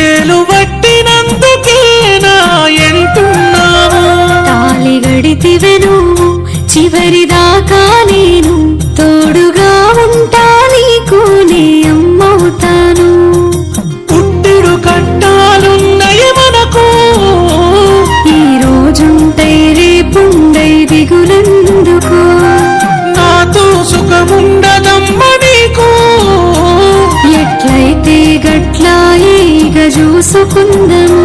ఏలు పట్టినందుకేనా ఎంటున్నావు తాళి గడితివె నువ్వు చివరి దాకా నేను తోడుగా ఉంటా నీకు నే అమ్మవుతాను పుట్టిడు కట్టాలున్నయ మనకు ఈ రోజుంటై రేపుండై దిగులెందుకు నాతో సుఖముండదమ్మ నీకు ఎట్లయితే గట్లాయే ఇక చూసుకుందము